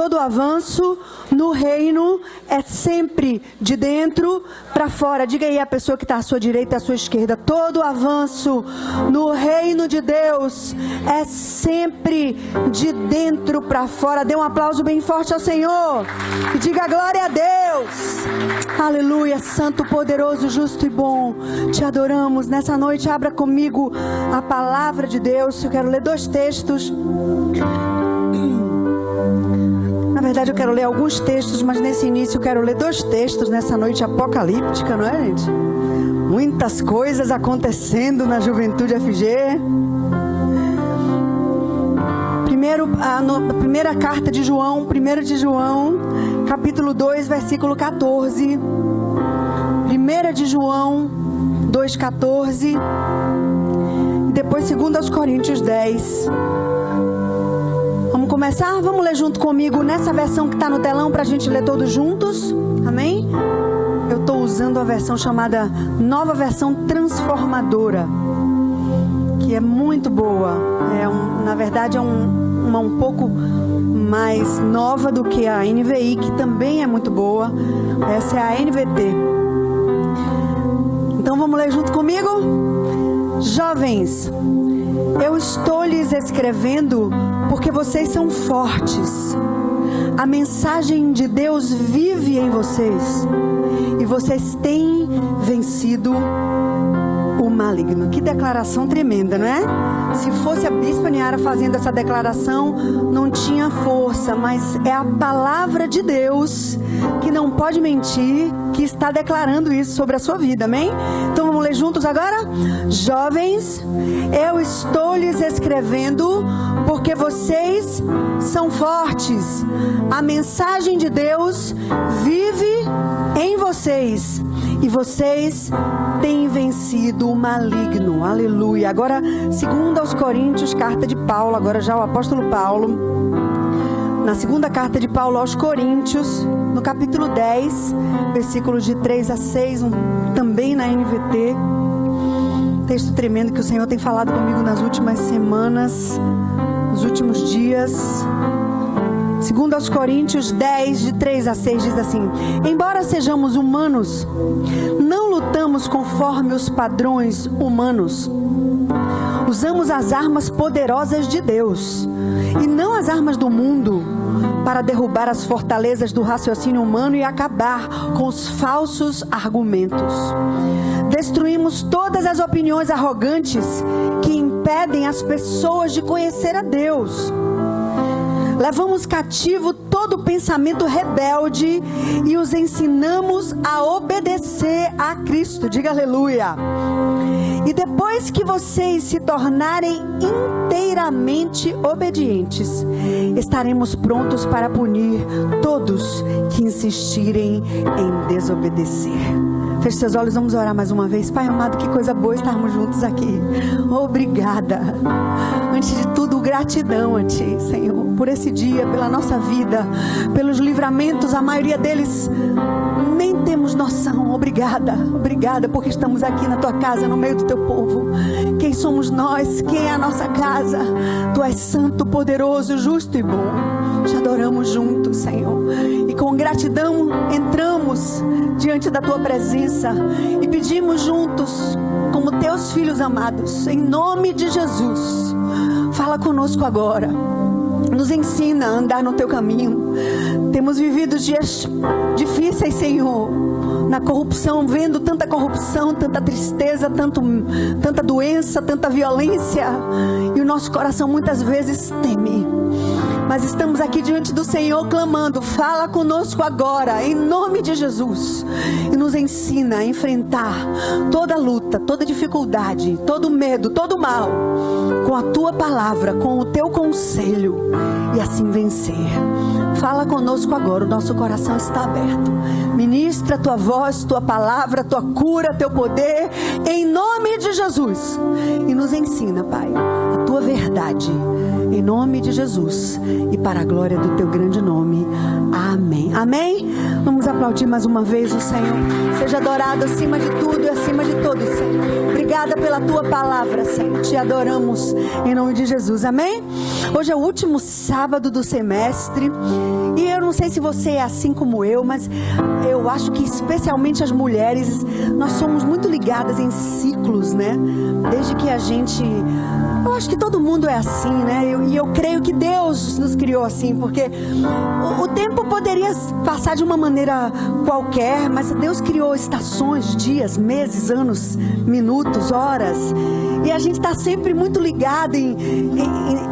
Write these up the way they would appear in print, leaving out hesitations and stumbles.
todo avanço no reino é sempre de dentro para fora. Diga aí a pessoa que está à sua direita e à sua esquerda: todo avanço no reino de Deus é sempre de dentro para fora. Dê um aplauso bem forte ao Senhor e diga glória a Deus. Aleluia, santo, poderoso, justo e bom, te adoramos. Nessa noite abra comigo a palavra de Deus. Eu quero ler 2 textos. Na verdade eu quero ler alguns textos, mas nesse início eu quero ler 2 textos nessa noite apocalíptica, não é, gente? Muitas coisas acontecendo na Juventude FG. Primeiro, a primeira carta de João, 1 de João, capítulo 2, versículo 14. 1 de João 2,14. E depois 2 Coríntios 10. Vamos começar? Vamos ler junto comigo nessa versão que está no telão para a gente ler todos juntos. Amém? Eu estou usando a versão chamada Nova Versão Transformadora, que é muito boa. Na verdade é uma um pouco mais nova do que a NVI, que também é muito boa. Essa é a NVT. Então vamos ler junto comigo? Jovens, eu estou lhes escrevendo porque vocês são fortes. A mensagem de Deus vive em vocês e vocês têm vencido o maligno. Que declaração tremenda, não é? Se fosse a Bispa Niara fazendo essa declaração, não tinha força, mas é a palavra de Deus, que não pode mentir, que está declarando isso sobre a sua vida, amém? Então vamos ler juntos agora? Jovens, eu estou lhes escrevendo porque vocês são fortes. A mensagem de Deus vive em vocês e vocês têm vencido o maligno. Aleluia. Agora, 2 aos Coríntios, carta de Paulo, agora já o apóstolo Paulo, na segunda carta de Paulo aos Coríntios, no capítulo 10, versículos de 3 a 6, também na NVT. Texto tremendo que o Senhor tem falado comigo nas últimas semanas, nos últimos dias. 2 aos Coríntios 10, de 3 a 6, diz assim: embora sejamos humanos, não lutamos conforme os padrões humanos. Usamos as armas poderosas de Deus e não as armas do mundo, para derrubar as fortalezas do raciocínio humano e acabar com os falsos argumentos. Destruímos todas as opiniões arrogantes que impedem as pessoas de conhecer a Deus. Levamos cativo todo pensamento rebelde e os ensinamos a obedecer a Cristo. Diga aleluia. E depois que vocês se tornarem inteiramente obedientes, estaremos prontos para punir todos que insistirem em desobedecer. Feche seus olhos, vamos orar mais uma vez. Pai amado, que coisa boa estarmos juntos aqui. Obrigada. Antes de tudo, gratidão a Ti, Senhor, por esse dia, pela nossa vida, pelos livramentos, a maioria deles nem temos noção. Obrigada, obrigada porque estamos aqui na Tua casa, no meio do Teu povo. Quem somos nós? Quem é a nossa casa? Tu és santo, poderoso, justo e bom. Te adoramos juntos, Senhor, e com gratidão entramos diante da Tua presença e pedimos juntos, como Teus filhos amados, em nome de Jesus, fala conosco agora, nos ensina a andar no Teu caminho. Temos vivido dias difíceis, Senhor, na corrupção, vendo tanta corrupção, tanta tristeza, tanta doença, tanta violência, e o nosso coração muitas vezes teme. Mas estamos aqui diante do Senhor clamando, fala conosco agora, em nome de Jesus, e nos ensina a enfrentar toda luta, toda dificuldade, todo medo, todo mal, com a Tua palavra, com o Teu conselho, e assim vencer. Fala conosco agora, o nosso coração está aberto. Ministra Tua voz, Tua palavra, Tua cura, Teu poder, em nome de Jesus, e nos ensina, Pai, a Tua verdade, em nome de Jesus, e para a glória do Teu grande nome. Amém. Amém? Vamos aplaudir mais uma vez o Senhor. Seja adorado acima de tudo e acima de todos, Senhor. Obrigada pela Tua palavra, Senhor. Te adoramos em nome de Jesus. Amém? Hoje é o último sábado do semestre e não sei se você é assim como eu, mas eu acho que especialmente as mulheres, nós somos muito ligadas em ciclos, né? Desde que a gente... Eu acho que todo mundo é assim, né? E eu creio que Deus nos criou assim, porque o tempo poderia passar de uma maneira qualquer, mas Deus criou estações, dias, meses, anos, minutos, horas. E a gente está sempre muito ligado em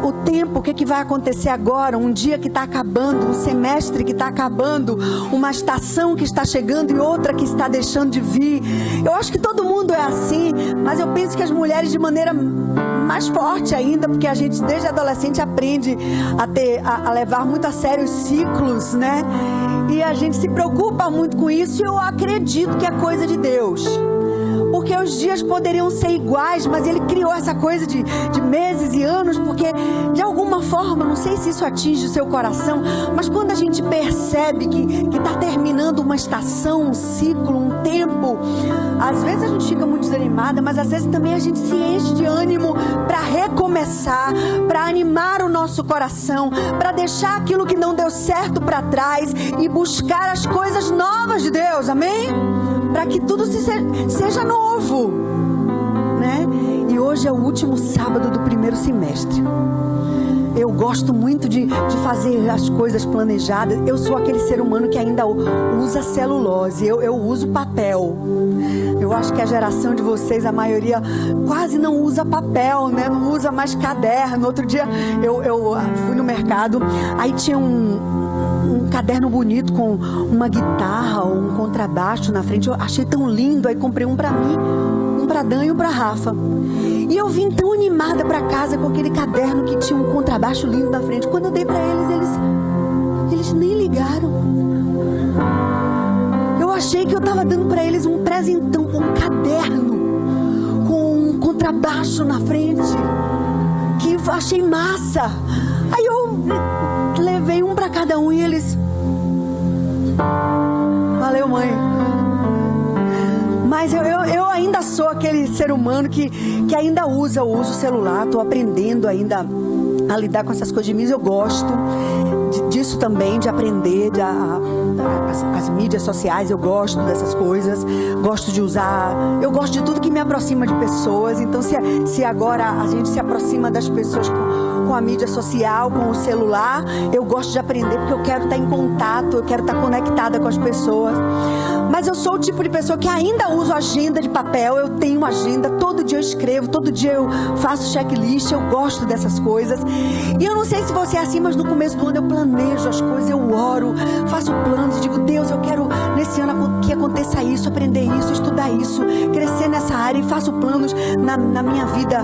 o tempo, o que vai acontecer agora, um dia que está acabando, um semestre que está acabando, uma estação que está chegando e outra que está deixando de vir. Eu acho que todo mundo é assim, mas eu penso que as mulheres de maneira mais forte ainda, porque a gente desde adolescente aprende a levar muito a sério os ciclos, né? E a gente se preocupa muito com isso, e eu acredito que é coisa de Deus. Porque os dias poderiam ser iguais, mas Ele criou essa coisa de meses e anos, porque de alguma forma, não sei se isso atinge o seu coração, mas quando a gente percebe que está terminando uma estação, um ciclo, um tempo, às vezes a gente fica muito desanimada, mas às vezes também a gente se enche de ânimo para recomeçar, para animar o nosso coração, para deixar aquilo que não deu certo para trás e buscar as coisas novas de Deus, amém? Para que tudo seja novo, né? E hoje é o último sábado do primeiro semestre. Eu gosto muito de fazer as coisas planejadas. Eu sou aquele ser humano que ainda usa celulose, eu uso papel. Eu acho que a geração de vocês, a maioria, quase não usa papel, né? Não usa mais caderno. Outro dia eu fui no mercado, aí tinha um caderno bonito com uma guitarra ou um contrabaixo na frente. Eu achei tão lindo, aí comprei um pra mim, um pra Dan e um pra Rafa. E eu vim tão animada pra casa com aquele caderno que tinha um contrabaixo lindo na frente. Quando eu dei pra eles nem ligaram. Eu achei que eu tava dando pra eles um presentão, um caderno com um contrabaixo na frente, que eu achei massa. Aí eu levei um pra cada um e eles... Valeu, mãe. Mas eu ainda sou aquele ser humano que ainda usa o celular. Estou aprendendo ainda a lidar com essas coisas de mim. Eu gosto disso também, de aprender as mídias sociais. Eu gosto dessas coisas, gosto de usar. Eu gosto de tudo que me aproxima de pessoas. Então se agora a gente se aproxima das pessoas com a mídia social, com o celular, eu gosto de aprender, porque eu quero estar em contato, eu quero estar conectada com as pessoas. Mas eu sou o tipo de pessoa que ainda uso agenda de papel. Eu tenho agenda, todo dia eu escrevo, todo dia eu faço checklist. Eu gosto dessas coisas. E eu não sei se você é assim, mas no começo do ano eu planejo as coisas, eu oro, faço planos e digo: Deus, eu quero nesse ano que aconteça isso, aprender isso, estudar isso, crescer nessa área. E faço planos na minha vida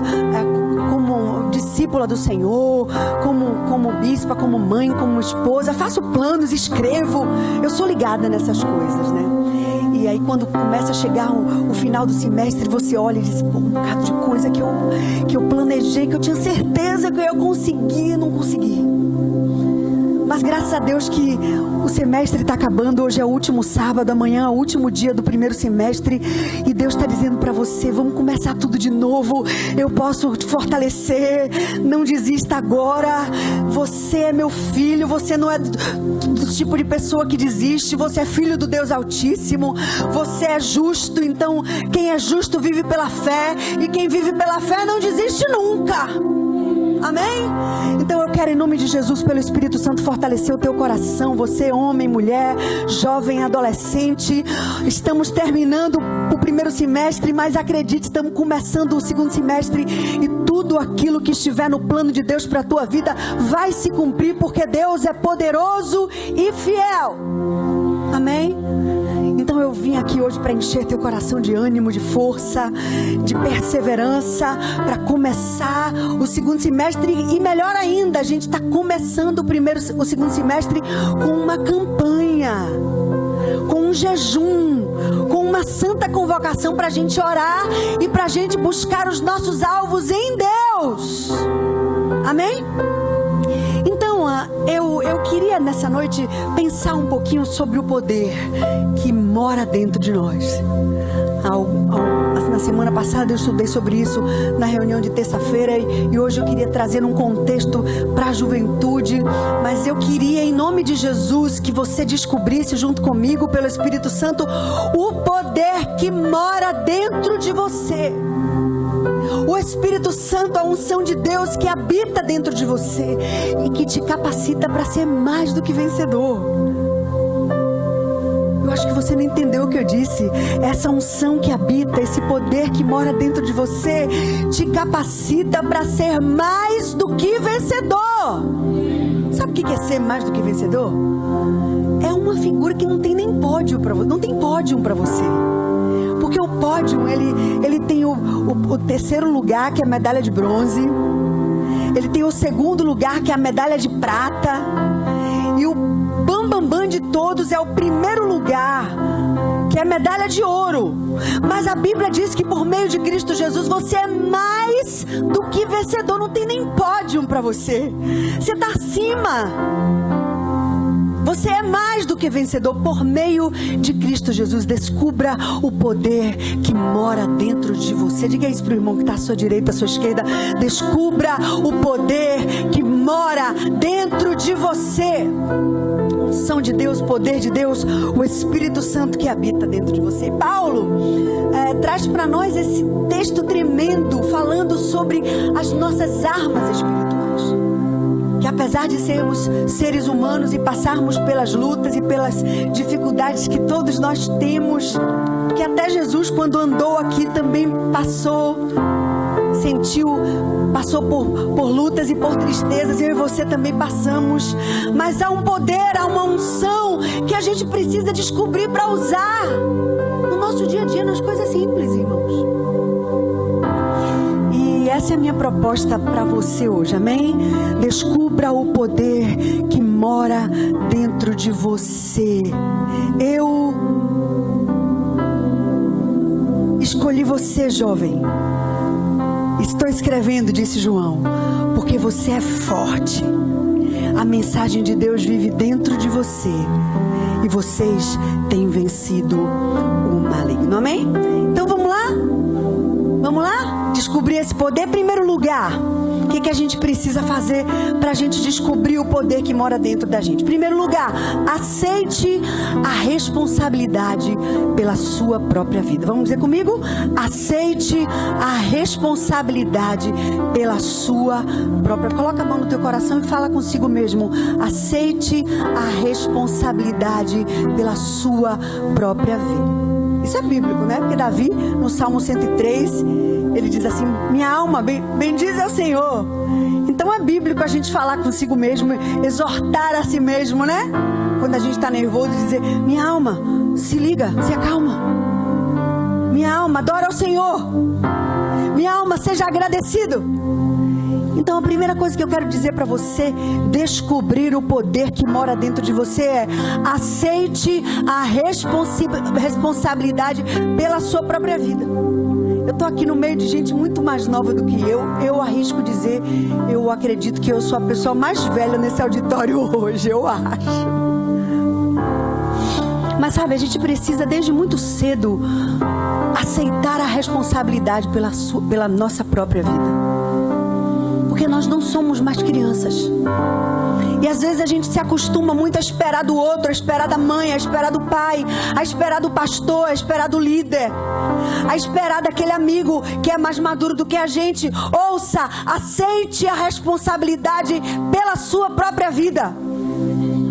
como discípula do Senhor, como bispa, como mãe, como esposa. Faço planos, escrevo. Eu sou ligada nessas coisas, né? E aí quando começa a chegar o final do semestre, você olha e diz: pô, um bocado de coisa que eu planejei, que eu tinha certeza que eu ia conseguir, não consegui. Mas graças a Deus que o semestre está acabando. Hoje é o último sábado, amanhã é o último dia do primeiro semestre. E Deus está dizendo para você: vamos começar tudo de novo. Eu posso te fortalecer. Não desista agora. Você é meu filho. Você não é do tipo de pessoa que desiste. Você é filho do Deus Altíssimo. Você é justo. Então quem é justo vive pela fé. E quem vive pela fé não desiste nunca. Amém? Então eu quero, em nome de Jesus, pelo Espírito Santo, fortalecer o teu coração. Você, homem, mulher, jovem, adolescente. Estamos terminando o primeiro semestre, mas acredite, estamos começando o segundo semestre. E tudo aquilo que estiver no plano de Deus para a tua vida vai se cumprir, porque Deus é poderoso e fiel. Amém? Então eu vim aqui hoje para encher teu coração de ânimo, de força, de perseverança, para começar o segundo semestre. E melhor ainda, a gente está começando o segundo semestre com uma campanha, com um jejum, com uma santa convocação para a gente orar e para a gente buscar os nossos alvos em Deus. Amém? Então, eu queria nessa noite pensar um pouquinho sobre o poder que mora dentro de nós. Na semana passada eu estudei sobre isso na reunião de terça-feira e hoje eu queria trazer um contexto para a juventude, mas eu queria, em nome de Jesus, que você descobrisse junto comigo, pelo Espírito Santo, o poder que mora dentro de você. O Espírito Santo, a unção de Deus que habita dentro de você e que te capacita para ser mais do que vencedor. Eu acho que você não entendeu o que eu disse. Essa unção que habita, esse poder que mora dentro de você, te capacita para ser mais do que vencedor. Sabe o que é ser mais do que vencedor? É uma figura que não tem nem pódio para você, não tem pódio para você. Porque o pódio, ele tem o terceiro lugar, que é a medalha de bronze. Ele tem o segundo lugar, que é a medalha de prata. E o bambambam de todos é o primeiro lugar, que é a medalha de ouro. Mas a Bíblia diz que por meio de Cristo Jesus você é mais do que vencedor. Não tem nem pódio para você. Você está acima. Você é mais do que vencedor por meio de Cristo Jesus. Descubra o poder que mora dentro de você. Diga isso para o irmão que está à sua direita, à sua esquerda. Descubra o poder que mora dentro de você. Unção de Deus, poder de Deus, o Espírito Santo que habita dentro de você. Paulo traz para nós esse texto tremendo, falando sobre as nossas armas espirituais. Que apesar de sermos seres humanos e passarmos pelas lutas e pelas dificuldades que todos nós temos, que até Jesus, quando andou aqui, também passou por lutas e por tristezas. Eu e você também passamos. Mas há um poder, há uma unção que a gente precisa descobrir para usar no nosso dia a dia, nas coisas simples, irmãos. E essa é a minha proposta para você hoje, amém? Descubra o poder que mora dentro de você. Eu escolhi você, jovem. Estou escrevendo, disse João, porque você é forte. A mensagem de Deus vive dentro de você e vocês têm vencido o maligno, amém? Então vamos lá? Vamos lá? Descobrir esse poder. Primeiro lugar, o que a gente precisa fazer para a gente descobrir o poder que mora dentro da gente? Primeiro lugar, aceite a responsabilidade pela sua própria vida. Vamos dizer comigo? Aceite a responsabilidade pela sua própria. Coloca a mão no teu coração e fala consigo mesmo. Aceite a responsabilidade pela sua própria vida. Isso é bíblico, né? Porque Davi, no Salmo 103, ele diz assim: minha alma bendize ao Senhor. Então é bíblico a gente falar consigo mesmo, exortar a si mesmo, né? Quando a gente está nervoso, dizer: minha alma, se liga, se acalma. Minha alma, adora ao Senhor. Minha alma, seja agradecido. Então a primeira coisa que eu quero dizer para você descobrir o poder que mora dentro de você é: aceite a responsabilidade pela sua própria vida. Eu estou aqui no meio de gente muito mais nova do que eu. Eu arrisco dizer, eu acredito que eu sou a pessoa mais velha nesse auditório hoje, eu acho. Mas sabe, a gente precisa desde muito cedo aceitar a responsabilidade pela nossa própria vida. Porque nós não somos mais crianças. E às vezes a gente se acostuma muito a esperar do outro, a esperar da mãe, a esperar do pai, a esperar do pastor, a esperar do líder, a esperar daquele amigo que é mais maduro do que a gente. Ouça, aceite a responsabilidade pela sua própria vida.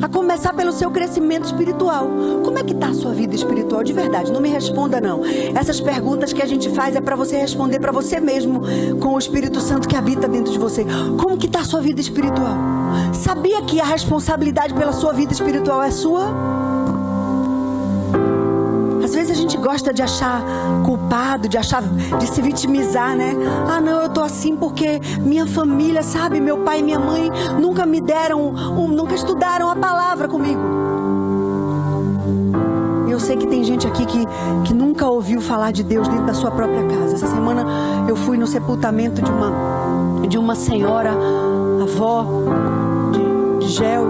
A começar pelo seu crescimento espiritual. Como é que está a sua vida espiritual? De verdade, não me responda não. Essas perguntas que a gente faz é para você responder para você mesmo, com o Espírito Santo que habita dentro de você. Como que está a sua vida espiritual? Sabia que a responsabilidade pela sua vida espiritual é sua? Às vezes a gente gosta de achar culpado, de se vitimizar, né? Ah, não, eu tô assim porque minha família, sabe? Meu pai e minha mãe nunca me deram, nunca estudaram a palavra comigo. Eu sei que tem gente aqui que nunca ouviu falar de Deus dentro da sua própria casa. Essa semana eu fui no sepultamento de uma senhora, avó de Gel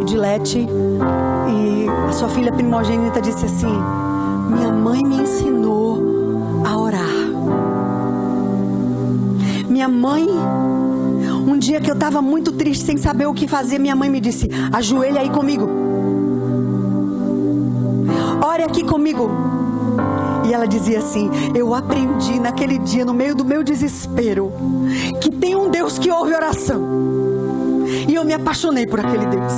e de Lete, e a sua filha primogênita disse assim: minha mãe me ensinou a orar. minha mãe, um dia que eu estava muito triste, sem saber o que fazer, minha mãe me disse: ajoelha aí comigo, ore aqui comigo. E ela dizia assim: eu aprendi naquele dia, no meio do meu desespero, que tem um Deus que ouve oração. E eu me apaixonei por aquele Deus.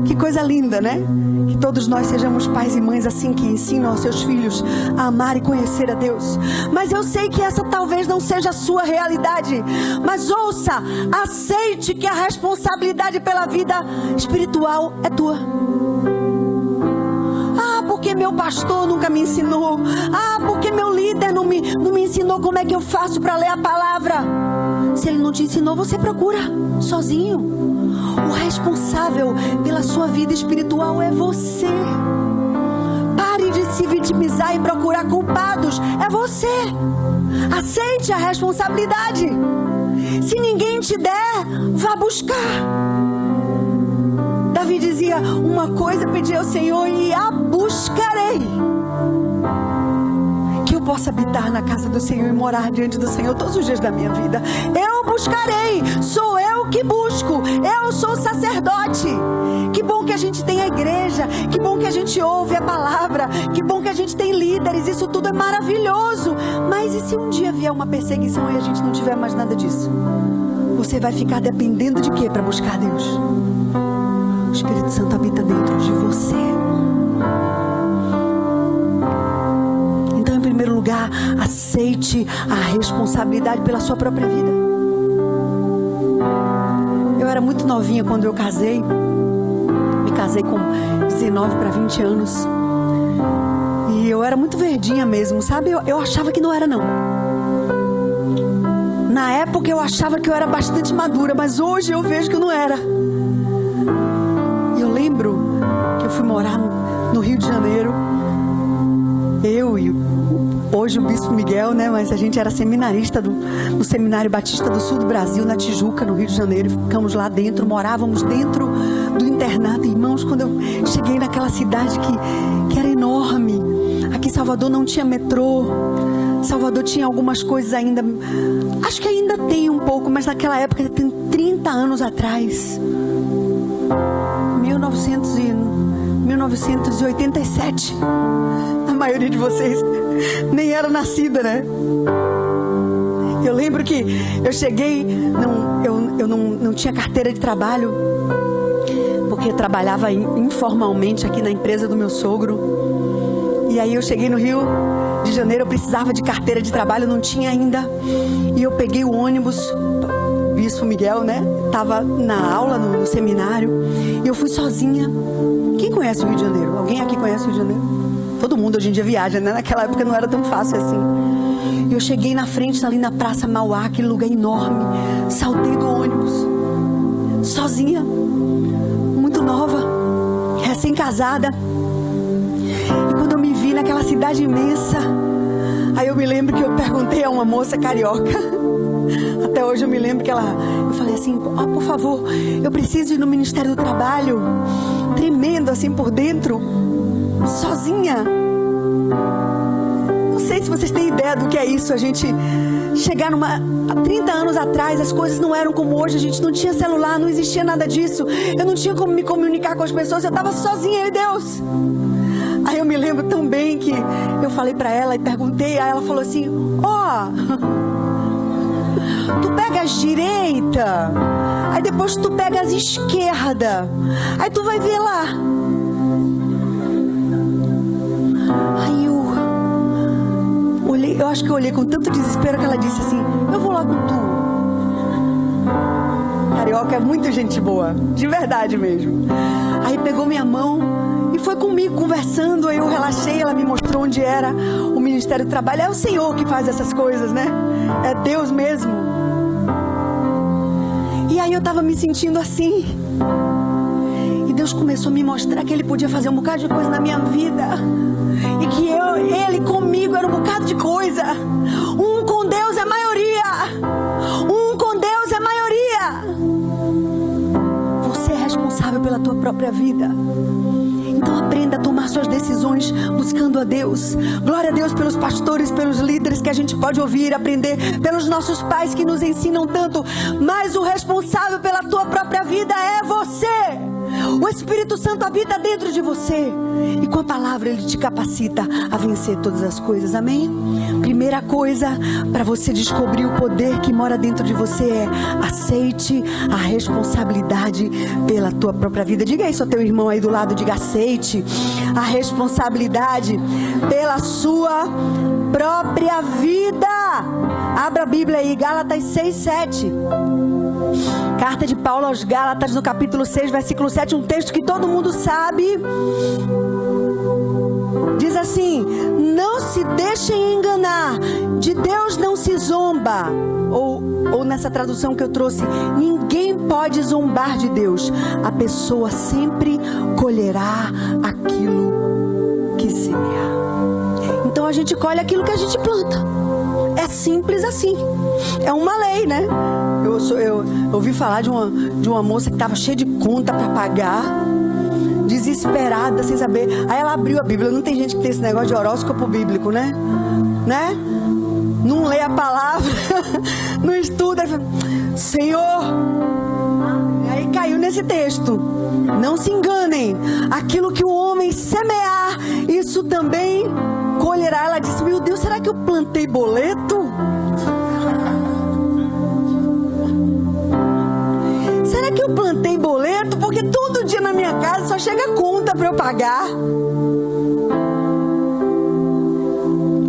Que coisa linda, né? Que todos nós sejamos pais e mães assim, que ensinam aos seus filhos a amar e conhecer a Deus. Mas eu sei que essa talvez não seja a sua realidade. Mas ouça, aceite que a responsabilidade pela vida espiritual é tua. Ah, porque meu pastor nunca me ensinou. Ah, porque meu líder não me ensinou como é que eu faço para ler a palavra. Se ele não te ensinou, você procura sozinho. O responsável pela sua vida espiritual é você. Pare de se vitimizar e procurar culpados. É você. Aceite a responsabilidade. Se ninguém te der, vá buscar. Davi dizia: uma coisa pedi ao Senhor e a buscarei, que eu possa habitar na casa do Senhor e morar diante do Senhor todos os dias da minha vida. Eu buscarei, sou eu que busco, eu sou sacerdote. Que bom que a gente tem a igreja, que bom que a gente ouve a palavra, que bom que a gente tem líderes, isso tudo é maravilhoso. Mas e se um dia vier uma perseguição e a gente não tiver mais nada disso? Você vai ficar dependendo de quê para buscar Deus? O Espírito Santo habita dentro de você. Então, em primeiro lugar, aceite a responsabilidade pela sua própria vida. Eu era muito novinha quando eu casei. Me casei com 19 para 20 anos. E eu era muito verdinha mesmo, sabe? Eu achava que não era, não. Na época eu achava que eu era bastante madura, mas hoje eu vejo que eu não era. Eu lembro que eu fui morar no Rio de Janeiro. Eu e hoje o Bispo Miguel, né? Mas a gente era seminarista no Seminário Batista do Sul do Brasil, na Tijuca, no Rio de Janeiro. Ficamos lá dentro, morávamos dentro do internato. Irmãos, quando eu cheguei naquela cidade que era enorme. Aqui em Salvador não tinha metrô. Salvador tinha algumas coisas ainda. Acho que ainda tem um pouco, mas naquela época, tem 30 anos atrás. 1987. A maioria de vocês nem era nascida, né? Eu lembro que eu cheguei, eu não tinha carteira de trabalho, porque eu trabalhava informalmente aqui na empresa do meu sogro. E aí eu cheguei no Rio de Janeiro, eu precisava de carteira de trabalho, não tinha ainda. E eu peguei o ônibus, Bispo Miguel, né? Tava na aula no seminário. E eu fui sozinha. Quem conhece o Rio de Janeiro? Alguém aqui conhece o Rio de Janeiro? Todo mundo hoje em dia viaja, né? Naquela época não era tão fácil assim. E eu cheguei na frente, ali na Praça Mauá, aquele lugar enorme. Saltei do ônibus, sozinha, muito nova, recém-casada. E quando eu me vi naquela cidade imensa, aí eu me lembro que eu perguntei a uma moça carioca. Até hoje eu me lembro que eu falei assim: por favor, eu preciso ir no Ministério do Trabalho. Tremendo assim por dentro, sozinha. Não sei se vocês têm ideia do que é isso, a gente chegar há 30 anos atrás, as coisas não eram como hoje, a gente não tinha celular, não existia nada disso. Eu não tinha como me comunicar com as pessoas, eu estava sozinha, eu e Deus. Aí eu me lembro tão bem que eu falei para ela e perguntei, aí ela falou assim: tu pegas direita, aí depois tu pegas esquerda, aí tu vai ver lá. Aí eu olhei, eu acho que eu olhei com tanto desespero que ela disse assim: eu vou lá com tu. Carioca é muito gente boa, de verdade mesmo. Aí pegou minha mão e foi comigo conversando, aí eu relaxei, ela me mostrou onde era o Ministério do Trabalho. É o Senhor que faz essas coisas, né? É Deus mesmo. E aí eu tava me sentindo assim. E Deus começou a me mostrar que Ele podia fazer um bocado de coisa na minha vida. E que Ele comigo era um bocado de coisa. Um com Deus é maioria. Um com Deus é maioria. Você é responsável pela tua própria vida. Então aprenda a tomar suas decisões buscando a Deus. Glória a Deus pelos pastores, pelos líderes que a gente pode ouvir, aprender, pelos nossos pais que nos ensinam tanto. Mas o responsável pela tua própria vida é você. O Espírito Santo habita dentro de você. E com a palavra Ele te capacita a vencer todas as coisas. Amém? Primeira coisa para você descobrir o poder que mora dentro de você é: aceite a responsabilidade pela tua própria vida. Diga isso ao teu irmão aí do lado. Diga: aceite a responsabilidade pela sua própria vida. Abra a Bíblia aí, Gálatas 6:7. Carta de Paulo aos Gálatas, no capítulo 6, versículo 7, um texto que todo mundo sabe. Diz assim: não se deixem enganar, de Deus não se zomba. Ou nessa tradução que eu trouxe, ninguém pode zombar de Deus. A pessoa sempre colherá aquilo que semear. Então a gente colhe aquilo que a gente planta. É simples assim. É uma lei, né? Eu ouvi falar de uma moça que estava cheia de conta para pagar, desesperada, sem saber. Aí ela abriu a Bíblia. Não tem gente que tem esse negócio de horóscopo bíblico, né? Não lê a palavra, não estuda. Senhor, aí caiu nesse texto: não se enganem, aquilo que o homem semear, isso também colherá. Ela disse: meu Deus, será que eu plantei boleto? Será que eu plantei boleto? Porque todo dia na minha casa só chega conta para eu pagar.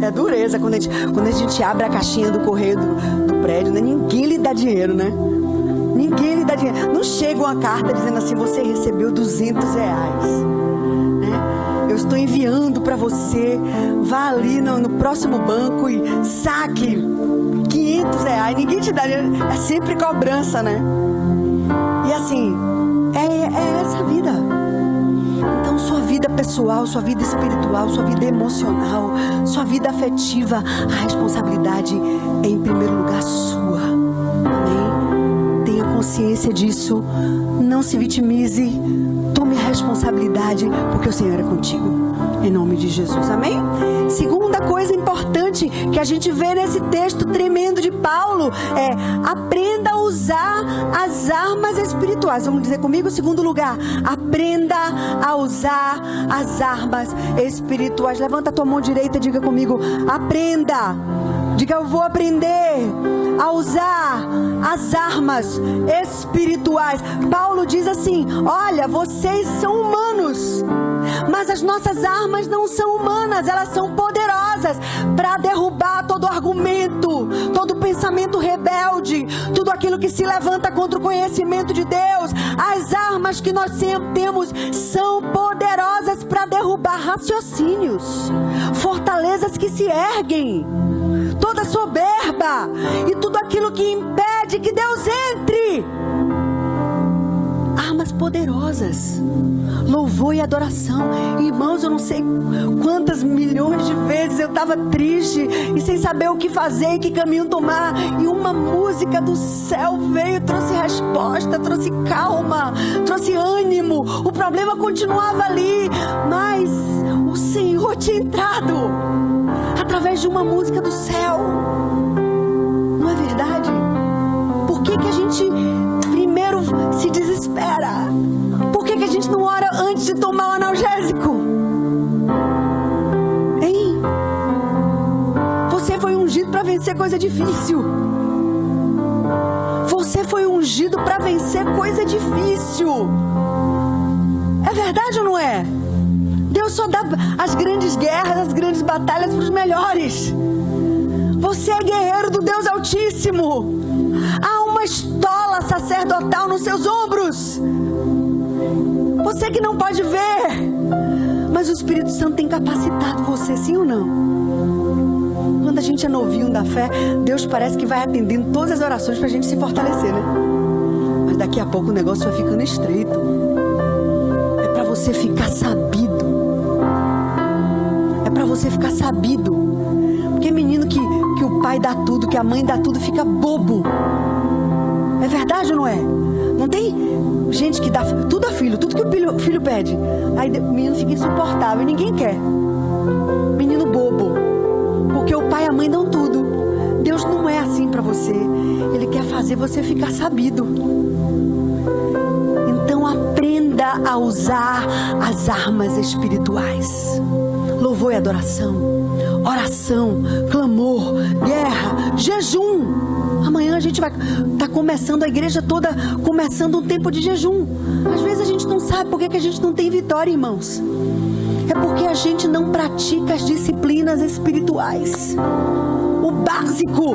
É dureza quando a gente abre a caixinha do correio do prédio, né? Ninguém lhe dá dinheiro, né? Ninguém lhe dá dinheiro. Não chega uma carta dizendo assim: você recebeu R$200, né? Eu estou enviando para você. Vá ali no próximo banco e saque R$500. Ninguém te dá dinheiro. É sempre cobrança, né? E assim, é essa a vida. Então sua vida pessoal, sua vida espiritual, sua vida emocional, sua vida afetiva, a responsabilidade é em primeiro lugar sua. Amém? Tenha consciência disso. Não se vitimize. Tome a responsabilidade, porque o Senhor é contigo. Em nome de Jesus. Amém? Segunda coisa importante que a gente vê nesse texto tremendo de Paulo é: aprenda a usar as armas espirituais. Vamos dizer comigo? Segundo lugar, aprenda a usar as armas espirituais. Levanta a tua mão direita e diga comigo: aprenda. Diga: eu vou aprender a usar as armas espirituais. Paulo diz assim: olha, vocês são humanos, mas as nossas armas não são humanas, elas são poderosas para derrubar todo argumento, todo pensamento rebelde, tudo aquilo que se levanta contra o conhecimento de Deus. As armas que nós temos são poderosas para derrubar raciocínios, fortalezas que se erguem, toda soberba e tudo aquilo que impede que Deus entre. Armas poderosas, louvor e adoração. Irmãos, eu não sei quantas milhões de vezes eu estava triste e sem saber o que fazer e que caminho tomar, e uma música do céu veio, trouxe resposta, trouxe calma, trouxe ânimo. O problema continuava ali, mas o Senhor tinha entrado através de uma música do céu. Não é verdade? Por que a gente primeiro se desespera? Por que a gente não ora antes de tomar o analgésico? Hein? Você foi ungido para vencer coisa difícil. Você foi ungido para vencer coisa difícil. É verdade ou não é? Deus só dá as grandes guerras, as grandes batalhas para os melhores. Você é guerreiro do Deus Altíssimo. Há uma estola sacerdotal nos seus ombros. Você que não pode ver, mas o Espírito Santo tem capacitado você, sim ou não? Quando a gente é novinho da fé, Deus parece que vai atendendo todas as orações para a gente se fortalecer, né? Mas daqui a pouco o negócio vai ficando estreito. É para você ficar sabido. É para você ficar sabido. Porque menino que o pai dá tudo, que a mãe dá tudo, fica bobo. É verdade ou não é? Não tem Gente que dá tudo a filho, tudo que o filho pede. Aí o menino fica insuportável e ninguém quer. Menino bobo. Porque o pai e a mãe dão tudo. Deus não é assim para você. Ele quer fazer você ficar sabido. Então aprenda a usar as armas espirituais. Louvor e adoração, oração, clamor, guerra, jejum. Amanhã a gente vai estar começando, a igreja toda começando um tempo de jejum. Às vezes a gente não sabe por que a gente não tem vitória, irmãos. É porque a gente não pratica as disciplinas espirituais. O básico.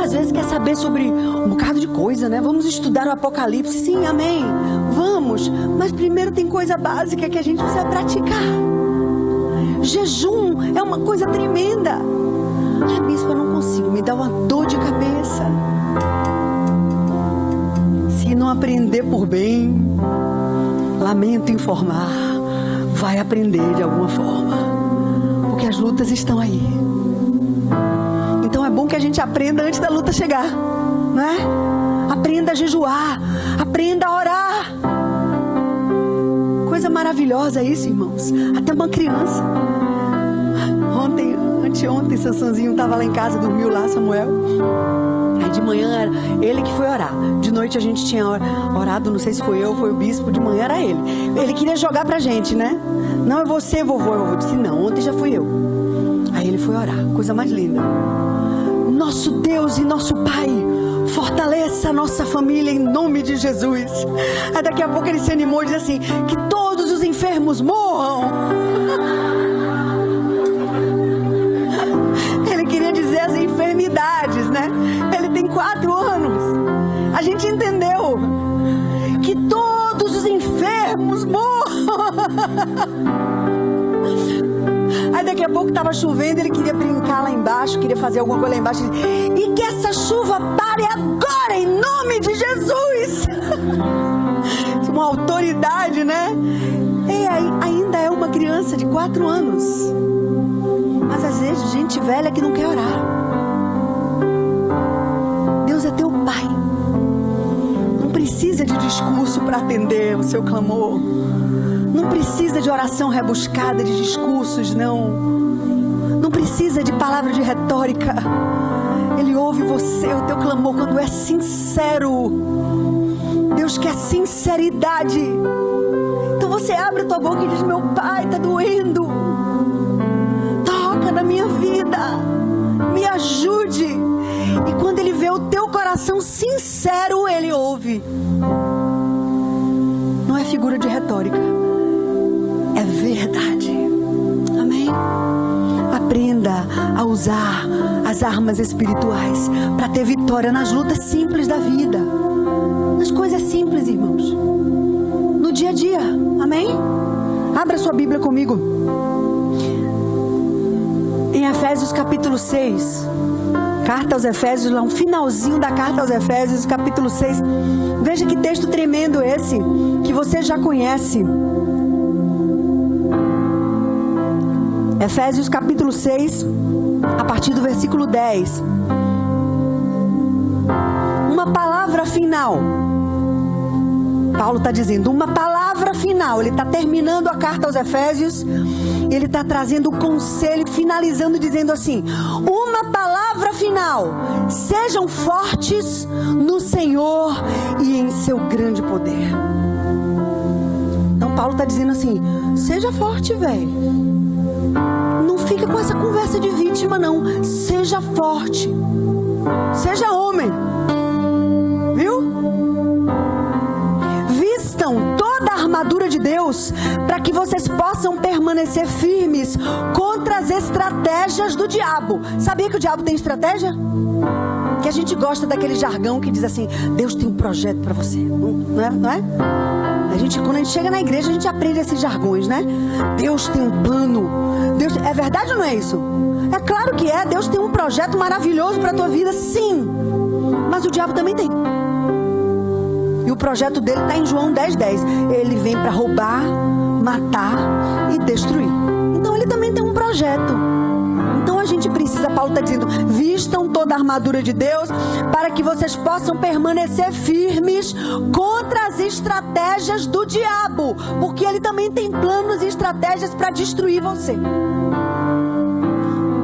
Às vezes quer saber sobre um bocado de coisa, né? Vamos estudar o Apocalipse. Sim, amém. Vamos. Mas primeiro tem coisa básica que a gente precisa praticar. Jejum é uma coisa tremenda. Ah, bispo, eu não consigo. Me dá uma dor de cabeça. Se não aprender por bem, lamento informar, vai aprender de alguma forma. Porque as lutas estão aí. Então é bom que a gente aprenda antes da luta chegar, não é? Aprenda a jejuar, aprenda a orar. Coisa maravilhosa isso, irmãos. Até uma criança. Anteontem, Sansãozinho estava lá em casa, dormiu lá, Samuel. Aí de manhã era ele que foi orar. De noite a gente tinha orado, não sei se foi eu ou foi o bispo, de manhã era ele. Ele queria jogar pra gente, né? Não é você, vovô. Eu disse, não, ontem já fui eu. Aí ele foi orar, coisa mais linda. Nosso Deus e nosso Pai, fortaleça a nossa família em nome de Jesus. Aí daqui a pouco ele se animou e disse assim, que todos os enfermos morram. Ele queria dizer as enfermidades, né? Ele tem 4 anos. A gente entendeu que todos os enfermos morram. Aí daqui a pouco estava chovendo, ele queria brincar lá embaixo, queria fazer alguma coisa lá embaixo. E que essa chuva pare agora, em nome de Jesus. Isso é uma autoridade, né? E aí, ainda é uma criança de 4 anos. Mas às vezes gente velha que não quer orar. Deus é teu Pai. Não precisa de discurso para atender o seu clamor. Não precisa de oração rebuscada, de discursos, não. Não precisa de palavra de retórica. Ele ouve você, o teu clamor, quando é sincero. Deus quer sinceridade. Então você abre a tua boca e diz, meu Pai, está doendo. Toca na minha vida. Me ajude. E quando Ele vê o teu coração sincero, Ele ouve. Não é figura de retórica. É verdade. Amém? Aprenda a usar as armas espirituais para ter vitória nas lutas simples da vida. Nas coisas simples, irmãos. No dia a dia. Amém? Abra sua Bíblia comigo. Em Efésios capítulo 6. Carta aos Efésios, lá um finalzinho da carta aos Efésios, capítulo 6. Veja que texto tremendo esse, que você já conhece. Efésios capítulo 6, a partir do versículo 10. Uma palavra final. Paulo está dizendo, uma palavra final. Ele está terminando a carta aos Efésios. Ele está trazendo o conselho, finalizando, dizendo assim, uma palavra final. Sejam fortes no Senhor e em seu grande poder. Então Paulo está dizendo assim, seja forte, velho. Não fica com essa conversa de vítima, não. Seja forte. Seja homem. Viu? Vistam toda a armadura de Deus para que vocês possam permanecer firmes contra as estratégias do diabo. Sabia que o diabo tem estratégia? Que a gente gosta daquele jargão que diz assim, Deus tem um projeto para você. Não é? Não é? Quando a gente chega na igreja, a gente aprende esses jargões, né? Deus tem um plano. Deus... É verdade ou não é isso? É claro que é. Deus tem um projeto maravilhoso para a tua vida, sim. Mas o diabo também tem. E o projeto dele está em João 10:10. Ele vem para roubar, matar e destruir. Então ele também tem um projeto. Então a gente precisa, Paulo está dizendo, vistam toda a armadura de Deus para que vocês possam permanecer firmes contra as estratégias do diabo, porque ele também tem planos e estratégias para destruir você.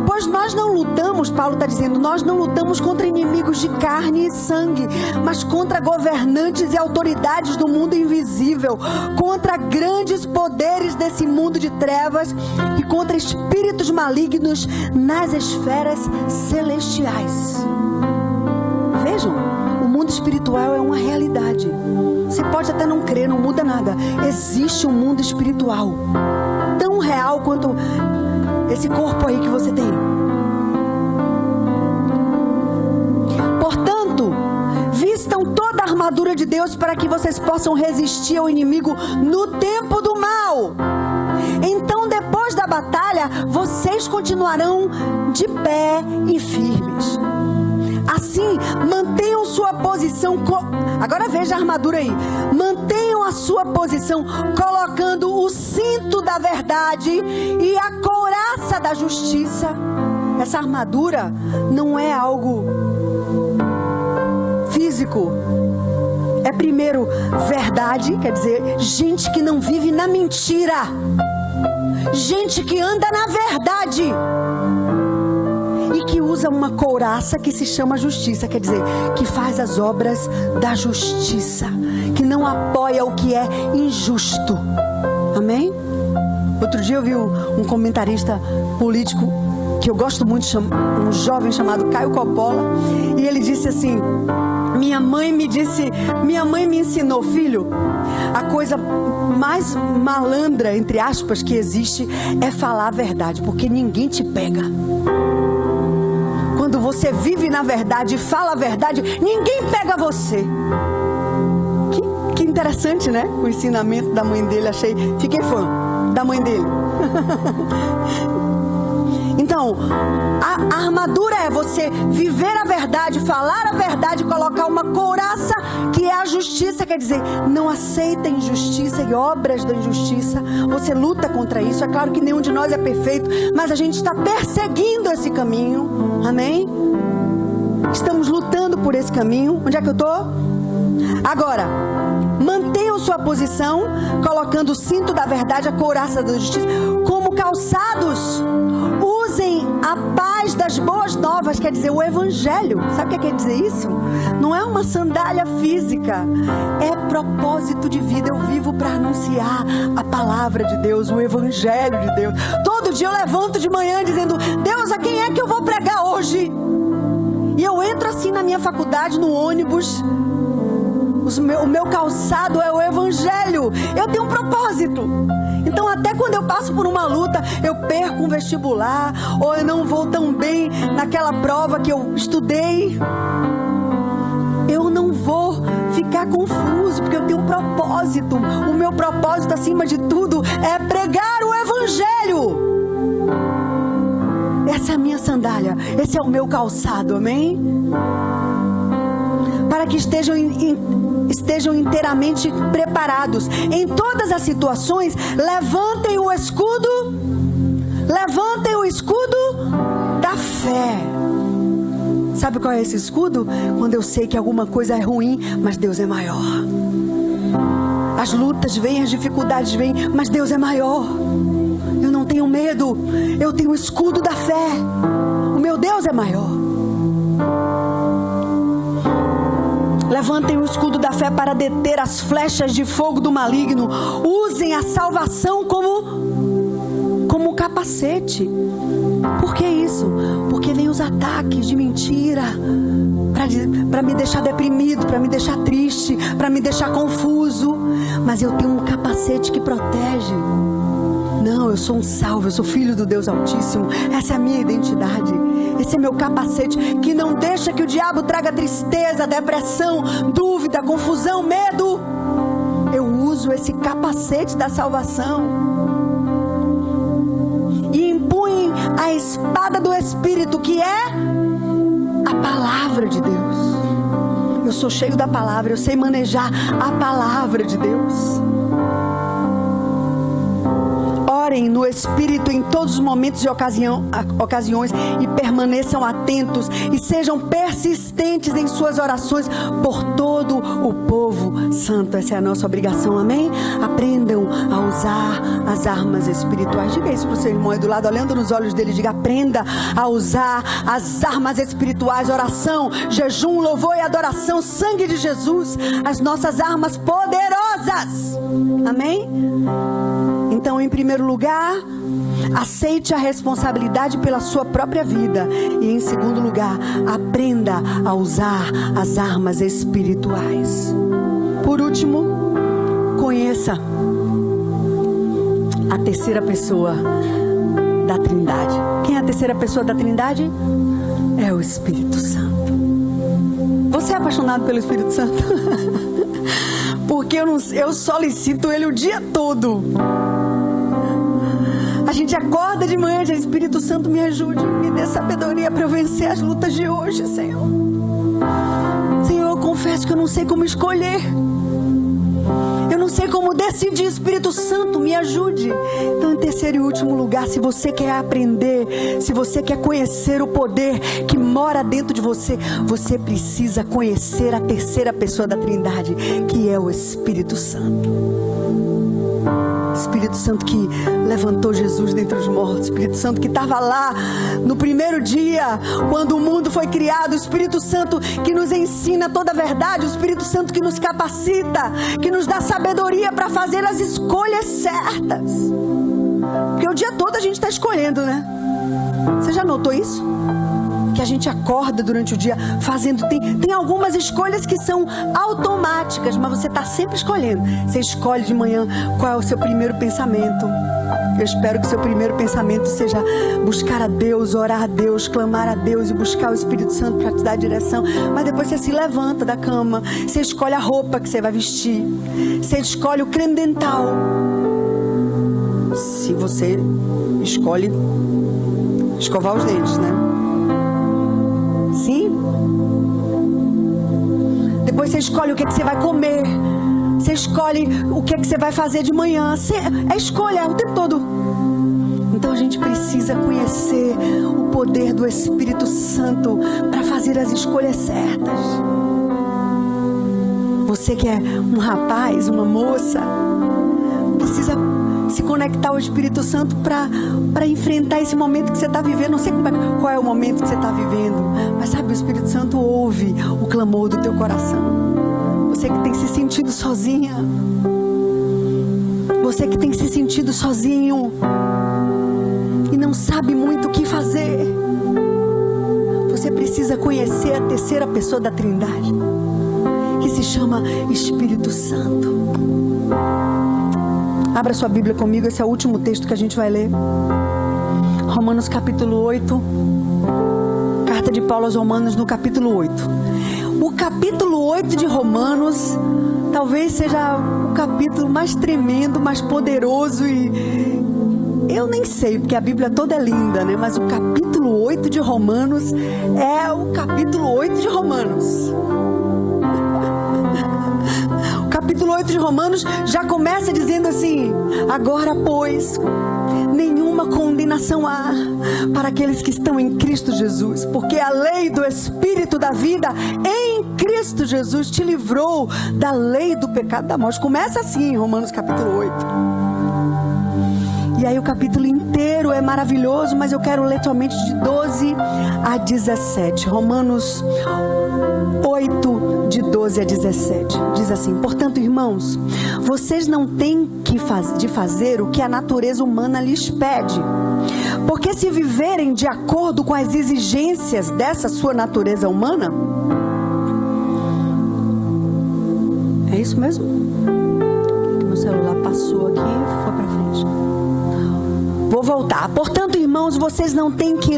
Pois nós não lutamos, Paulo está dizendo, nós não lutamos contra inimigos de carne e sangue, mas contra governantes e autoridades do mundo invisível, contra grandes poderes desse mundo de trevas e contra espíritos malignos nas esferas celestiais. Vejam, o mundo espiritual é uma realidade. Você pode até não crer, não muda nada. Existe um mundo espiritual tão real quanto esse corpo aí que você tem. Portanto, vistam toda a armadura de Deus para que vocês possam resistir ao inimigo no tempo do mal. Então, depois da batalha, vocês continuarão de pé e firmes. Assim, mantenham sua posição. Agora veja a armadura aí. Mantenham a sua posição, colocando o cinto da verdade e a couraça da justiça. Essa armadura não é algo físico. É primeiro verdade, quer dizer, gente que não vive na mentira. Gente que anda na verdade. E que usa uma couraça que se chama justiça, quer dizer, que faz as obras da justiça, que não apoia o que é injusto. Amém? Outro dia eu vi um comentarista político que eu gosto muito, um jovem chamado Caio Coppola, e ele disse assim: minha mãe me ensinou, filho, a coisa mais malandra, entre aspas, que existe é falar a verdade, porque ninguém te pega. Quando você vive na verdade e fala a verdade, ninguém pega você. Que interessante, né? O ensinamento da mãe dele, fiquei fã da mãe dele. Então, a armadura é você viver a verdade, falar a verdade, colocar uma couraça que é a justiça, quer dizer, não aceita injustiça e obras da injustiça. Você luta contra isso. É claro que nenhum de nós é perfeito, mas a gente está perseguindo esse caminho. Amém? Estamos lutando por esse caminho. Onde é que eu estou? Agora, mantenham sua posição, colocando o cinto da verdade, a couraça da justiça, como calçados. Usem a paz das boas novas, quer dizer, o evangelho. Sabe o que quer dizer isso? Não é uma sandália física, é propósito de vida. Eu vivo para anunciar a palavra de Deus, o evangelho de Deus. Todo dia eu levanto de manhã dizendo: Deus, a quem é que eu vou pregar hoje? E eu entro assim na minha faculdade, no ônibus. O meu calçado é o evangelho. Eu tenho um propósito. Então até quando eu passo por uma luta, eu perco um vestibular, ou eu não vou tão bem naquela prova que eu estudei, eu não vou ficar confuso, porque eu tenho um propósito. O meu propósito, acima de tudo, é pregar o evangelho. Essa é a minha sandália, esse é o meu calçado, amém? Para que estejam inteiramente preparados em todas as situações. Levantem o escudo da fé. Sabe qual é esse escudo? Quando eu sei que alguma coisa é ruim, mas Deus é maior. As lutas vêm, as dificuldades vêm, mas Deus é maior. Eu não tenho medo, eu tenho o escudo da fé. O meu Deus é maior. Levantem o escudo da fé para deter as flechas de fogo do maligno. Usem a salvação como capacete. Por que isso? Porque vem os ataques de mentira para me deixar deprimido, para me deixar triste, para me deixar confuso. Mas eu tenho um capacete que protege. Não, eu sou um salvo, eu sou filho do Deus Altíssimo. Essa é a minha identidade. Esse é meu capacete que não deixa que o diabo traga tristeza, depressão, dúvida, confusão, medo. Eu uso esse capacete da salvação. E empunhem a espada do Espírito, que é a palavra de Deus. Eu sou cheio da palavra, eu sei manejar a palavra de Deus. orem no Espírito em todos os momentos e ocasiões e permaneçam atentos e sejam persistentes em suas orações por todo o povo santo. Essa é a nossa obrigação, amém? Aprendam a usar as armas espirituais. Diga isso para o seu irmão aí do lado, olhando nos olhos dele, diga: aprenda a usar as armas espirituais, oração, jejum, louvor e adoração, sangue de Jesus, as nossas armas poderosas, amém? Então, em primeiro lugar, aceite a responsabilidade pela sua própria vida. E em segundo lugar, aprenda a usar as armas espirituais. Por último, conheça a terceira pessoa da Trindade. Quem é a terceira pessoa da Trindade? É o Espírito Santo. Você é apaixonado pelo Espírito Santo? Porque eu solicito ele o dia todo. A gente acorda de manhã e diz: Espírito Santo, me ajude, me dê sabedoria para eu vencer as lutas de hoje, Senhor. Senhor, eu confesso que eu não sei como escolher. Eu não sei como decidir. Espírito Santo, me ajude. Então, em terceiro e último lugar, se você quer aprender, se você quer conhecer o poder que mora dentro de você, você precisa conhecer a terceira pessoa da Trindade, que é o Espírito Santo. Espírito Santo que levantou Jesus dentre os mortos, Espírito Santo que estava lá no primeiro dia, quando o mundo foi criado, o Espírito Santo que nos ensina toda a verdade, o Espírito Santo que nos capacita, que nos dá sabedoria para fazer as escolhas certas. Porque o dia todo a gente está escolhendo, né? Você já notou isso? Que a gente acorda durante o dia fazendo, tem algumas escolhas que são automáticas, mas você está sempre escolhendo. Você escolhe de manhã qual é o seu primeiro pensamento. Eu espero que o seu primeiro pensamento seja buscar a Deus, orar a Deus, clamar a Deus e buscar o Espírito Santo para te dar direção. Mas depois você se levanta da cama, você escolhe a roupa que você vai vestir, você escolhe o creme dental. Se você escolhe escovar os dentes, né? Sim? Depois você escolhe o que você vai comer. Você escolhe o que você vai fazer de manhã. É escolha o tempo todo. Então a gente precisa conhecer o poder do Espírito Santo para fazer as escolhas certas. Você que é um rapaz, uma moça, precisa se conectar ao Espírito Santo para enfrentar esse momento que você está vivendo. Não sei qual é o momento que você está vivendo, mas sabe, o Espírito Santo ouve o clamor do teu coração. Você que tem se sentido sozinha, você que tem se sentido sozinho e não sabe muito o que fazer, você precisa conhecer a terceira pessoa da Trindade, que se chama Espírito Santo. Abra sua Bíblia comigo, esse é o último texto que a gente vai ler. Romanos capítulo 8. Carta de Paulo aos Romanos no capítulo 8. O capítulo 8 de Romanos talvez seja o capítulo mais tremendo, mais poderoso e... eu nem sei, porque a Bíblia toda é linda, né? Mas o capítulo 8 de Romanos é o capítulo 8 de Romanos. Capítulo 8 de Romanos já começa dizendo assim: agora, pois, nenhuma condenação há para aqueles que estão em Cristo Jesus, porque a lei do Espírito da vida em Cristo Jesus te livrou da lei do pecado e da morte. Começa assim, Romanos capítulo 8. E aí o capítulo inteiro é maravilhoso, mas eu quero ler somente de 12 a 17. Romanos 8, de 12 a 17. Diz assim: portanto, irmãos, vocês não têm de fazer o que a natureza humana lhes pede. Porque se viverem de acordo com as exigências dessa sua natureza humana... É isso mesmo? Meu celular passou aqui e foi para frente. Vou voltar. Portanto, irmãos, vocês não têm que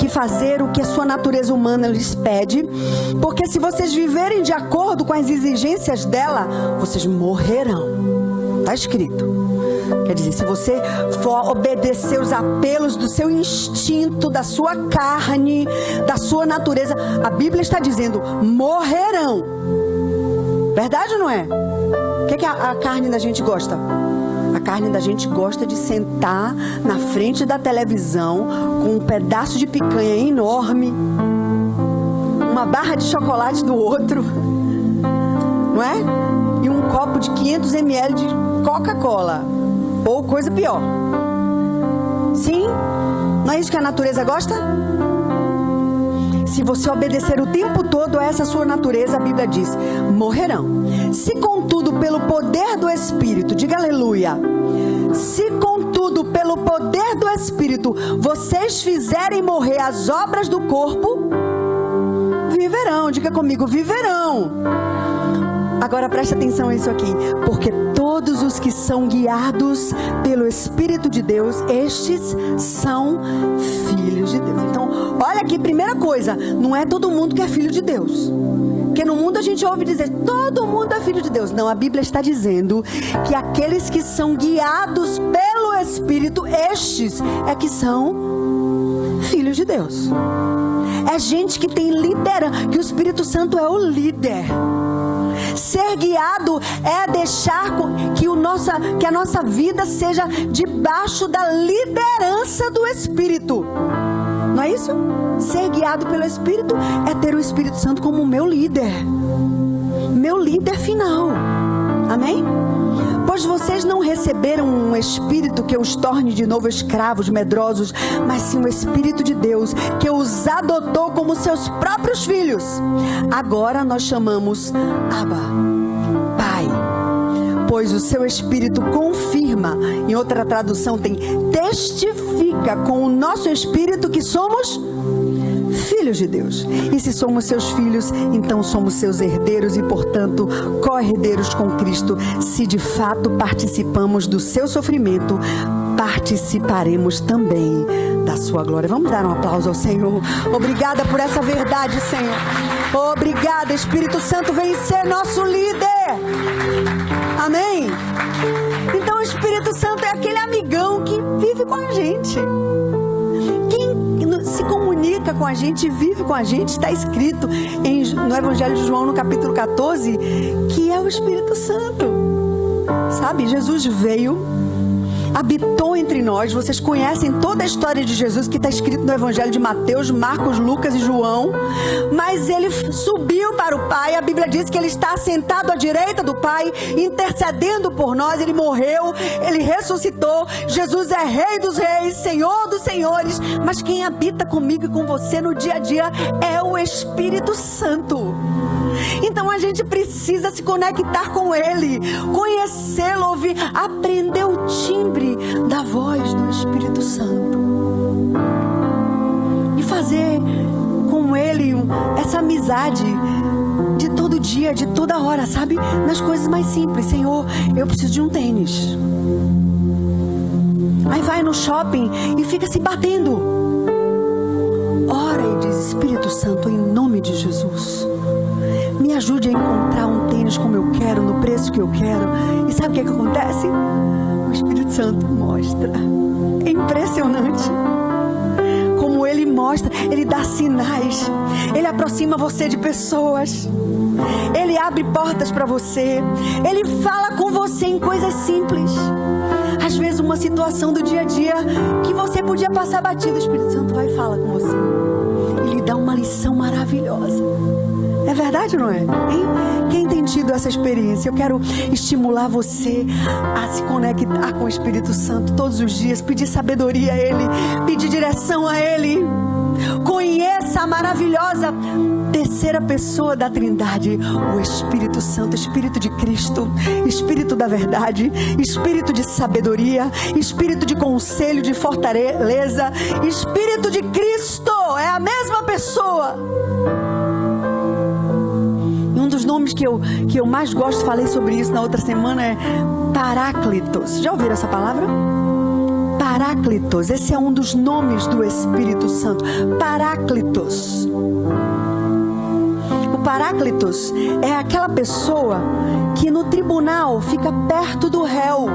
fazer o que a sua natureza humana lhes pede, porque se vocês viverem de acordo com as exigências dela, vocês morrerão. Está escrito. Quer dizer, se você for obedecer os apelos do seu instinto, da sua carne, da sua natureza, a Bíblia está dizendo, morrerão. Verdade ou não é? O que a carne da gente gosta? A carne da gente gosta de sentar na frente da televisão com um pedaço de picanha enorme, uma barra de chocolate do outro, não é? E um copo de 500 ml de Coca-Cola, ou coisa pior. Sim? Não é isso que a natureza gosta? Se você obedecer o tempo todo a essa sua natureza, a Bíblia diz, morrerão. Se contudo pelo poder do Espírito, diga aleluia. Se contudo pelo poder do Espírito, vocês fizerem morrer as obras do corpo, viverão. Diga comigo, viverão. Agora preste atenção a isso aqui. Porque todos os que são guiados pelo Espírito de Deus, estes são filhos de Deus. Então, olha aqui, primeira coisa, não é todo mundo que é filho de Deus. Porque no mundo a gente ouve dizer, todo mundo é filho de Deus. Não, a Bíblia está dizendo que aqueles que são guiados pelo Espírito, estes é que são filhos de Deus. É gente que tem liderança, que o Espírito Santo é o líder. Ser guiado é deixar que a nossa vida seja debaixo da liderança do Espírito. Não é isso? Ser guiado pelo Espírito é ter o Espírito Santo como meu líder final. Amém? Pois vocês não receberam um espírito que os torne de novo escravos, medrosos, mas sim o Espírito de Deus, que os adotou como seus próprios filhos. Agora nós chamamos Abba, Pai. Pois o seu Espírito confirma, em outra tradução tem, testifica com o nosso Espírito que somos filhos de Deus. E se somos seus filhos, então somos seus herdeiros e, portanto, co-herdeiros com Cristo. Se de fato participamos do seu sofrimento, participaremos também da sua glória. Vamos dar um aplauso ao Senhor. Obrigada por essa verdade, Senhor. Obrigada, Espírito Santo, vem ser nosso líder. Amém? Então o Espírito Santo é aquele amigão que vive com a gente. Se comunica com a gente, vive com a gente, está escrito no Evangelho de João, no capítulo 14, que é o Espírito Santo. Sabe, Jesus veio, habitou entre nós. Vocês conhecem toda a história de Jesus que está escrito no Evangelho de Mateus, Marcos, Lucas e João. Mas ele subiu para o Pai. A Bíblia diz que ele está sentado à direita do Pai, intercedendo por nós. Ele morreu, ele ressuscitou. Jesus é Rei dos Reis, Senhor dos Senhores. Mas quem habita comigo e com você no dia a dia é o Espírito Santo. Então a gente precisa se conectar com Ele, conhecê-lo, ouvir, aprender o timbre da voz do Espírito Santo e fazer com Ele essa amizade de todo dia, de toda hora, sabe? Nas coisas mais simples. Senhor, eu preciso de um tênis. Aí vai no shopping e fica se batendo. Ora e diz, Espírito Santo, em nome de Jesus, me ajude a encontrar um tênis como eu quero, no preço que eu quero. E sabe o que acontece? O Espírito Santo mostra. É impressionante como Ele mostra. Ele dá sinais. Ele aproxima você de pessoas. Ele abre portas para você. Ele fala com você em coisas simples. Às vezes uma situação do dia a dia que você podia passar batido, o Espírito Santo vai e fala com você. Ele dá uma lição maravilhosa. É verdade, não é? Hein? Quem tem tido essa experiência? Eu quero estimular você a se conectar com o Espírito Santo todos os dias, pedir sabedoria a Ele, pedir direção a Ele. Conheça a maravilhosa terceira pessoa da Trindade, o Espírito Santo, Espírito de Cristo, Espírito da verdade, Espírito de sabedoria, Espírito de conselho, de fortaleza, Espírito de Cristo, é a mesma pessoa. Um dos nomes que eu mais gosto, falei sobre isso na outra semana, é Paráclitos. Já ouviram essa palavra? Paráclitos, esse é um dos nomes do Espírito Santo. Paráclitos. O Paráclitos é aquela pessoa que no tribunal fica perto do réu.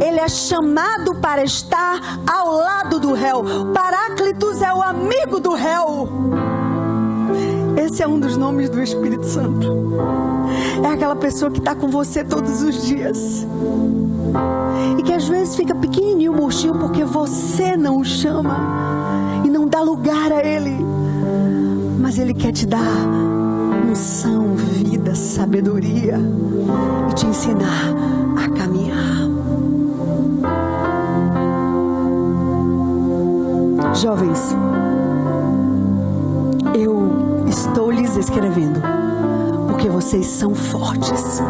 Ele é chamado para estar ao lado do réu. Paráclitos é o amigo do réu. Esse é um dos nomes do Espírito Santo. É aquela pessoa que está com você todos os dias. E que às vezes fica pequenininho, murchinho, porque você não o chama e não dá lugar a Ele. Mas Ele quer te dar unção, vida, sabedoria e te ensinar a caminhar. Jovens, eu estou lhes escrevendo porque vocês são fortes.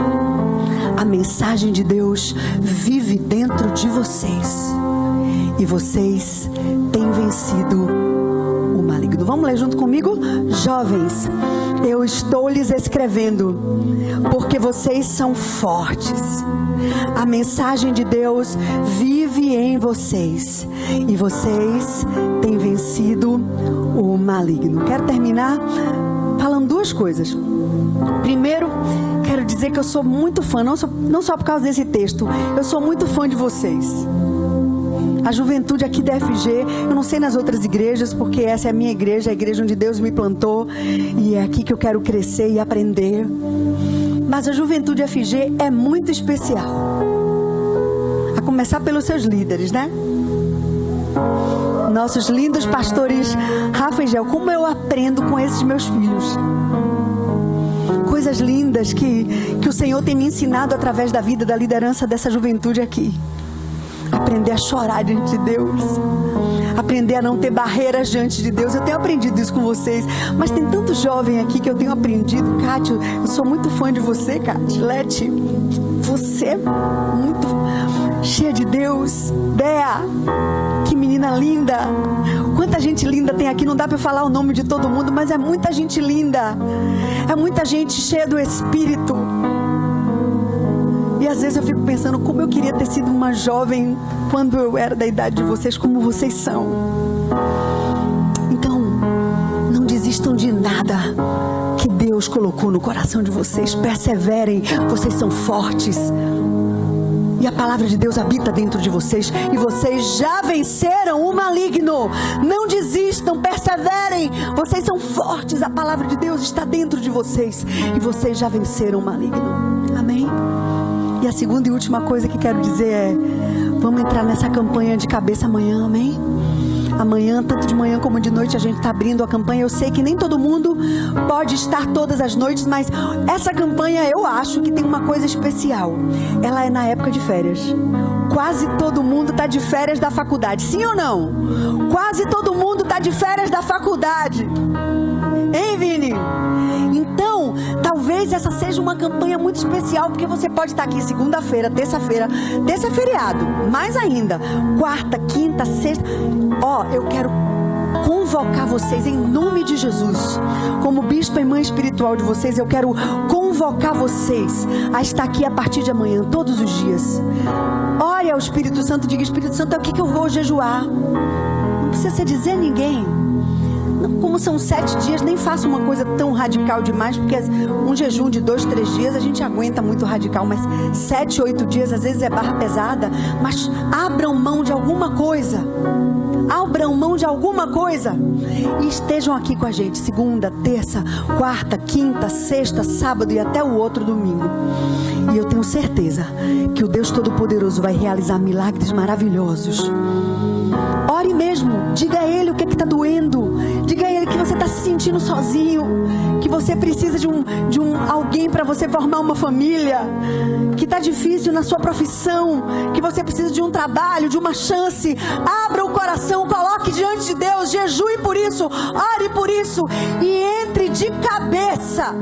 A mensagem de Deus vive dentro de vocês e vocês têm vencido o maligno. Vamos ler junto comigo? Jovens, eu estou lhes escrevendo porque vocês são fortes. A mensagem de Deus vive em vocês e vocês têm vencido o maligno. Quero terminar falando duas coisas. Primeiro, quero dizer que eu sou muito fã, não só por causa desse texto, eu sou muito fã de vocês. A juventude aqui da FG, eu não sei nas outras igrejas, porque essa é a minha igreja, a igreja onde Deus me plantou, e é aqui que eu quero crescer e aprender. Mas a juventude FG é muito especial. A começar pelos seus líderes, né? Nossos lindos pastores Rafa e Gel, como eu aprendo com esses meus filhos. Coisas lindas que o Senhor tem me ensinado através da vida, da liderança dessa juventude aqui. Aprender a chorar diante de Deus. Aprender a não ter barreiras diante de Deus. Eu tenho aprendido isso com vocês. Mas tem tanto jovem aqui que eu tenho aprendido. Kátia, eu sou muito fã de você, Kátia. Leti, você é muito cheia de Deus. Dea, que menina linda. Quanta gente linda tem aqui. Não dá para eu falar o nome de todo mundo, mas é muita gente linda. É muita gente cheia do Espírito. E às vezes eu fico pensando como eu queria ter sido uma jovem quando eu era da idade de vocês, como vocês são. Então, não desistam de nada que Deus colocou no coração de vocês. Perseverem, vocês são fortes. E a palavra de Deus habita dentro de vocês. E vocês já venceram o maligno. Não desistam, perseverem. Vocês são fortes. A palavra de Deus está dentro de vocês. E vocês já venceram o maligno. Amém? E a segunda e última coisa que quero dizer é: vamos entrar nessa campanha de cabeça amanhã, amém? Amanhã, tanto de manhã como de noite, a gente está abrindo a campanha. Eu sei que nem todo mundo pode estar todas as noites, mas essa campanha eu acho que tem uma coisa especial. Ela é na época de férias. Quase todo mundo está de férias da faculdade, sim ou não? Quase todo mundo está de férias da faculdade. Hein, Vini? Então, talvez essa seja uma campanha muito especial, porque você pode estar aqui segunda-feira, terça-feira é feriado, mais ainda, quarta, quinta, sexta. Eu quero convocar vocês em nome de Jesus, como bispa e mãe espiritual de vocês, eu quero convocar vocês a estar aqui a partir de amanhã, todos os dias. Ore ao Espírito Santo, diga: Espírito Santo, é o que eu vou jejuar? Não precisa dizer a ninguém. Como são 7 dias, nem faça uma coisa tão radical demais, porque um jejum de 2, 3 dias a gente aguenta muito radical, mas 7, 8 dias às vezes é barra pesada. Mas abram mão de alguma coisa. Abram mão de alguma coisa e estejam aqui com a gente segunda, terça, quarta, quinta, sexta, sábado e até o outro domingo. E eu tenho certeza que o Deus Todo-Poderoso vai realizar milagres maravilhosos. Ore mesmo, diga a Ele o que está doendo, diga a Ele que você está se sentindo sozinho, que você precisa de alguém para você formar uma família, que está difícil na sua profissão, que você precisa de um trabalho, de uma chance. Abra o coração, coloque diante de Deus, jejue por isso, ore por isso e entre de cabeça.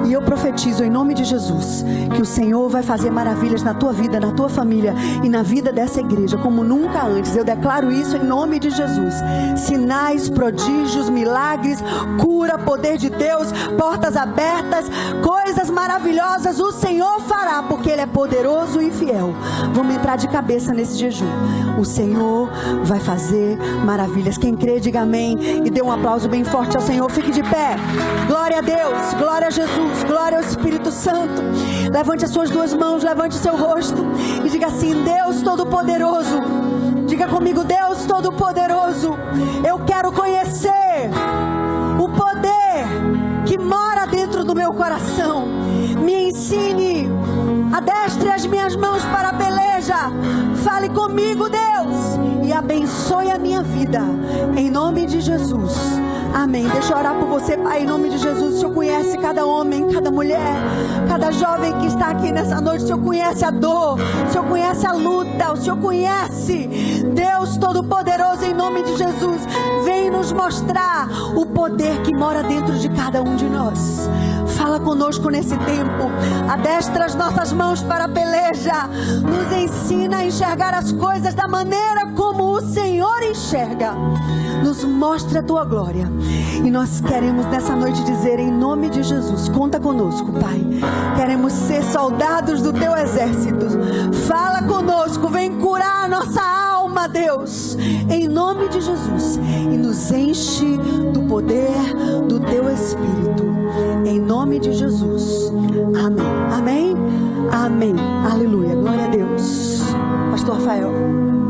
E eu profetizo em nome de Jesus que o Senhor vai fazer maravilhas na tua vida, na tua família e na vida dessa igreja como nunca antes. Eu declaro isso em nome de Jesus. Sinais, prodígios, milagres, cura, poder de Deus, portas abertas, coisas maravilhosas o Senhor fará, porque Ele é poderoso e fiel. Vamos entrar de cabeça nesse jejum. O Senhor vai fazer maravilhas. Quem crê, diga amém e dê um aplauso bem forte ao Senhor. Fique de pé. Glória a Deus, glória a Jesus, glória ao Espírito Santo. Levante as suas duas mãos, levante o seu rosto e diga assim: Deus Todo-Poderoso. Diga comigo: Deus Todo-Poderoso, eu quero conhecer o poder que mora dentro do meu coração. Me ensine, adestre as minhas mãos para a peleja. Fale comigo, Deus, e abençoe a minha vida, em nome de Jesus. Amém. Deixa eu orar por você, Pai, em nome de Jesus. O Senhor conhece cada homem, cada mulher, cada jovem que está aqui nessa noite. O Senhor conhece a dor, o Senhor conhece a luta, o Senhor conhece. Deus Todo-Poderoso, em nome de Jesus, vem nos mostrar o poder que mora dentro de cada um de nós. Fala conosco nesse tempo, adestra as nossas mãos para a peleja, nos ensina a enxergar as coisas da maneira como o Senhor enxerga. Nos mostra a tua glória, e nós queremos nessa noite dizer, em nome de Jesus, conta conosco, Pai. Queremos ser soldados do teu exército. Fala conosco, vem curar a nossa alma, Deus, em nome de Jesus, e nos enche do poder do teu Espírito, em nome de Jesus. Amém, amém, amém, aleluia, glória a Deus. Pastor Rafael.